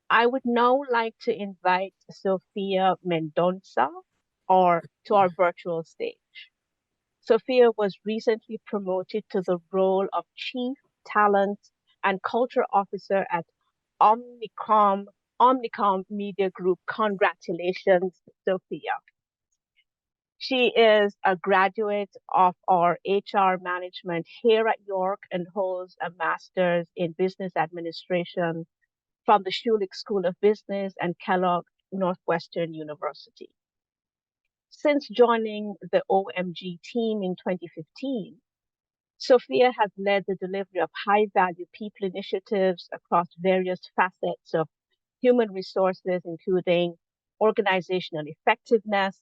I would now like to invite Sophia Mendonça or to our virtual stage. Sophia was recently promoted to the role of Chief Talent and Culture Officer at Omnicom, Omnicom Media Group. Congratulations, Sophia. She is a graduate of our HR management here at York and holds a master's in business administration from the Schulich School of Business and Kellogg Northwestern University. Since joining the OMG team in 2015, Sophia has led the delivery of high value people initiatives across various facets of human resources, including organizational effectiveness,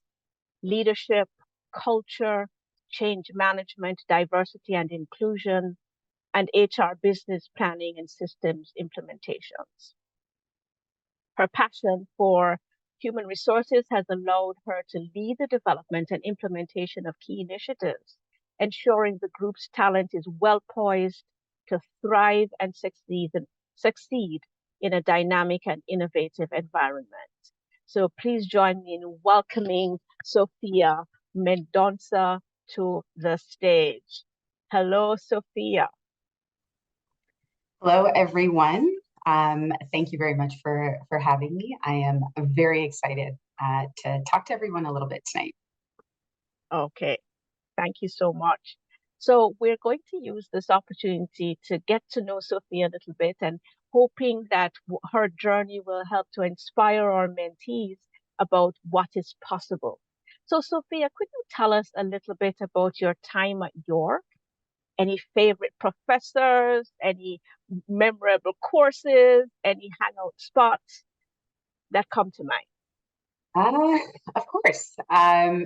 leadership, culture, change management, diversity and inclusion, and HR business planning and systems implementations. Her passion for human resources has allowed her to lead the development and implementation of key initiatives, ensuring the group's talent is well poised to thrive and succeed in a dynamic and innovative environment. So please join me in welcoming Sophia Mendonça to the stage. Hello, Sophia. Hello, everyone. Thank you very much for having me. I am very excited to talk to everyone a little bit tonight. Okay, thank you so much. So we're going to use this opportunity to get to know Sophia a little bit and hoping that her journey will help to inspire our mentees about what is possible. So Sophia, could you tell us a little bit about your time at York? Any favorite professors, any memorable courses, any hangout spots that come to mind? Uh, of course.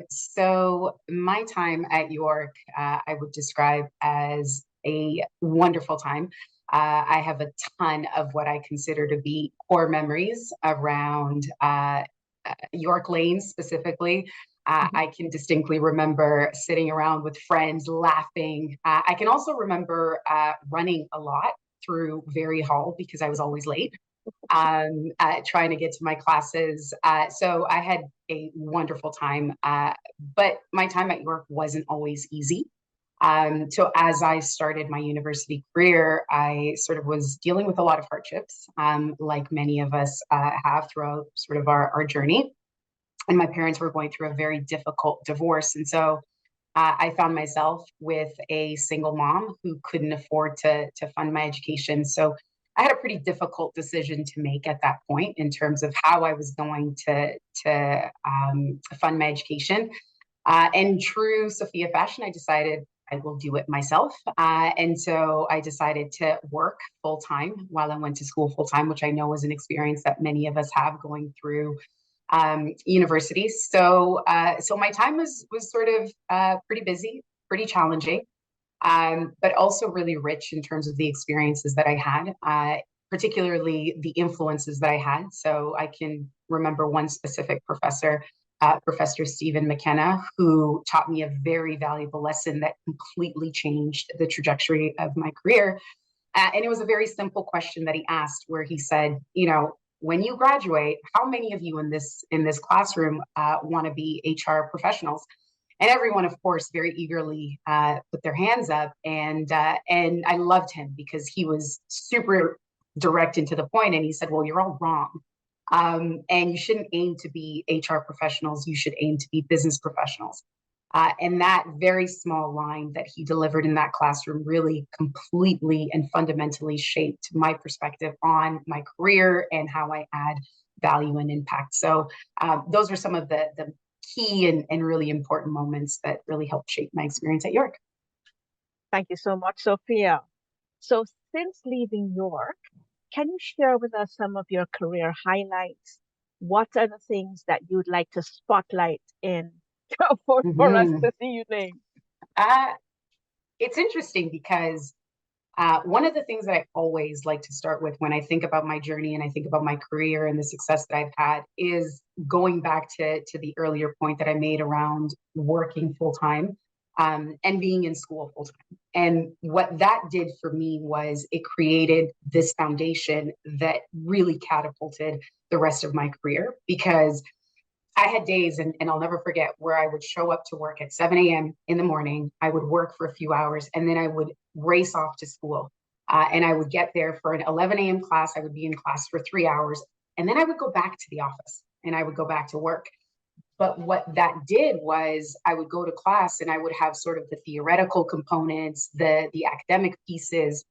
So my time at York, I would describe as a wonderful time. I have a ton of what I consider to be core memories around York Lane specifically. Mhm. I can distinctly remember sitting around with friends, laughing. I can also remember running a lot through Very Hall because I was always late, trying to get to my classes. So I had a wonderful time, but my time at York wasn't always easy. So as I started my university career, I sort of was dealing with a lot of hardships, like many of us have throughout sort of our journey. And my parents were going through a very difficult divorce. And so I found myself with a single mom who couldn't afford to fund my education. So I had a pretty difficult decision to make at that point in terms of how I was going to fund my education. In true Sophia fashion, I decided I will do it myself. And so I decided to work full time while I went to school full time, which I know was an experience that many of us have going through universities. So my time was sort of pretty busy, pretty challenging, but also really rich in terms of the experiences that I had, particularly the influences that I had. So I can remember one specific professor, Professor Stephen McKenna, who taught me a very valuable lesson that completely changed the trajectory of my career. And it was a very simple question that he asked, where he said, you know, when you graduate, how many of you in this classroom want to be HR professionals? And everyone, of course, very eagerly put their hands up. And I loved him because he was super direct and to the point. And he said, "Well, you're all wrong. And you shouldn't aim to be HR professionals. You should aim to be business professionals." And that very small line that he delivered in that classroom really completely and fundamentally shaped my perspective on my career and how I add value and impact. So those are some of the key and really important moments that really helped shape my experience at York. Thank you so much, Sophia. So, since leaving York, can you share with us some of your career highlights? What are the things that you'd like to spotlight in for us Mhm. this evening? Uh, it's interesting because one of the things that I always like to start with when I think about my journey and I think about my career and the success that I've had is going back to the earlier point that I made around working full time. and being in school full time. And what that did for me was it created this foundation that really catapulted the rest of my career, because I had days, and I'll never forget, where I would show up to work at 7 a.m. in the morning. I would work for a few hours, and then I would race off to school. And I would get there for an 11 a.m. class. I would be in class for 3 hours, and then I would go back to the office and I would go back to work. But what that did was I would go to class and I would have sort of the theoretical components, the academic pieces,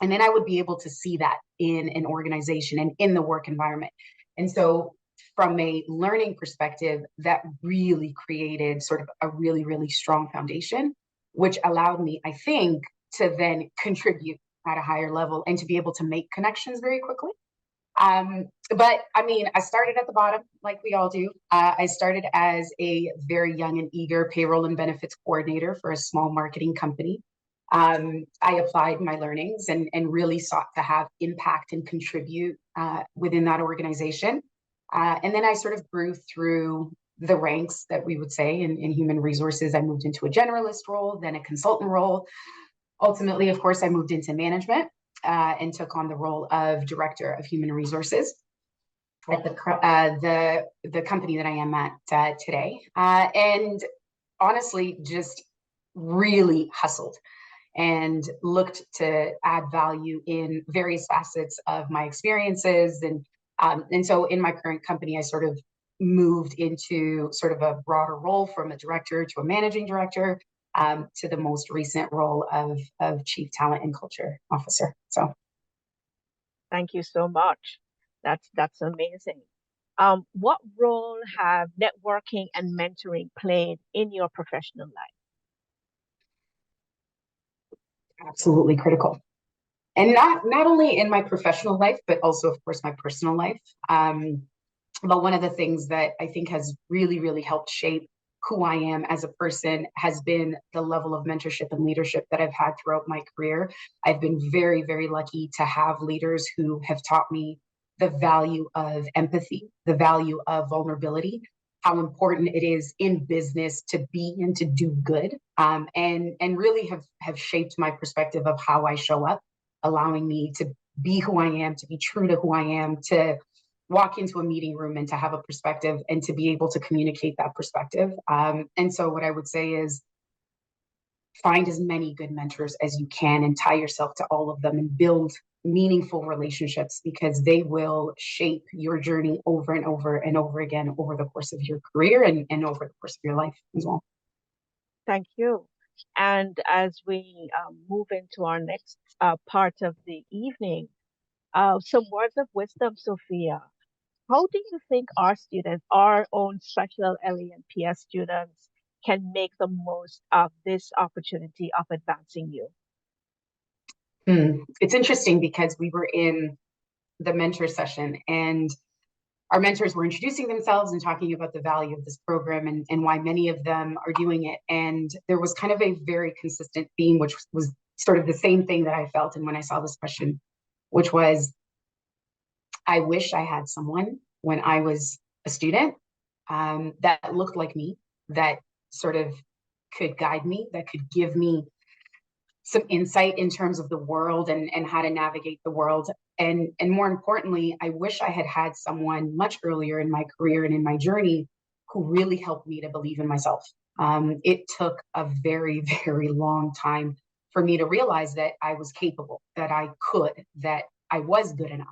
and then I would be able to see that in an organization and in the work environment. And so from a learning perspective, that really created sort of a really, really strong foundation, which allowed me, I think, to then contribute at a higher level and to be able to make connections very quickly. But I mean, I started at the bottom, like we all do. I started as a very young and eager payroll and benefits coordinator for a small marketing company. I applied my learnings and really sought to have impact and contribute within that organization. And then I sort of grew through the ranks that we would say in human resources. I moved into a generalist role, then a consultant role. Ultimately, of course, I moved into management and took on the role of director of human resources at the company that I am at today. And honestly, just really hustled and looked to add value in various facets of my experiences. And so in my current company, I sort of moved into sort of a broader role from a director to a managing director, to the most recent role of Chief Talent and Culture Officer. So Thank you so much. That's amazing. What role have networking and mentoring played in your professional life? absolutely critical. And not only in my professional life, but also, of course, my personal life. But one of the things that I think has really, really helped shape who I am as a person has been the level of mentorship and leadership that I've had throughout my career. I've been very, very lucky to have leaders who have taught me the value of empathy, the value of vulnerability, how important it is in business to be and to do good, and really have shaped my perspective of how I show up, allowing me to be who I am, to be true to who I am, to walk into a meeting room and to have a perspective and to be able to communicate that perspective. And so what I would say is find as many good mentors as you can and tie yourself to all of them and build meaningful relationships, because they will shape your journey over and over and over again over the course of your career and over the course of your life as well. Thank you. And as we move into our next part of the evening, some words of wisdom, Sophia. How do you think our students, our own special LE and PS students, can make the most of this opportunity of advancing you? It's interesting because we were in the mentor session and our mentors were introducing themselves and talking about the value of this program and why many of them are doing it. And there was kind of a very consistent theme, which was sort of the same thing that I felt. And when I saw this question, which was, I wish I had someone when I was a student that looked like me, that sort of could guide me, that could give me some insight in terms of the world and how to navigate the world. And more importantly, I wish I had had someone much earlier in my career and in my journey who really helped me to believe in myself. It took a very, very long time for me to realize that I was capable, that I could, that I was good enough.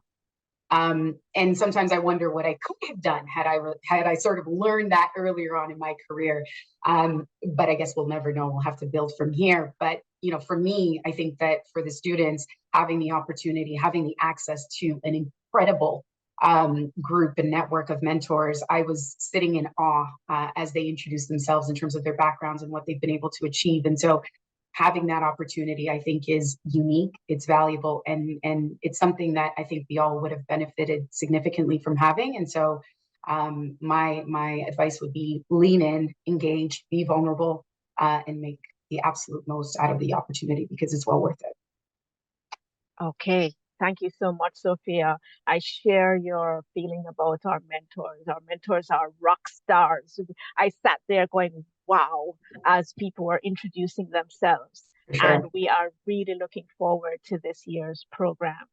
And sometimes I wonder what I could have done had I sort of learned that earlier on in my career. But I guess we'll never know. We'll have to build from here. But for me, I think that for the students, having the opportunity, having the access to an incredible group and network of mentors, I was sitting in awe as they introduced themselves in terms of their backgrounds and what they've been able to achieve. And so having that opportunity, I think, is unique, it's valuable, and it's something that I think we all would have benefited significantly from having. And so my advice would be lean in, engage, be vulnerable, and make the absolute most out of the opportunity, because it's well worth it. Okay, Thank you so much, Sophia. I share your feeling about our mentors. Our mentors are rock stars. I sat there going, wow, as people were introducing themselves. For And sure. we are really looking forward to this year's program.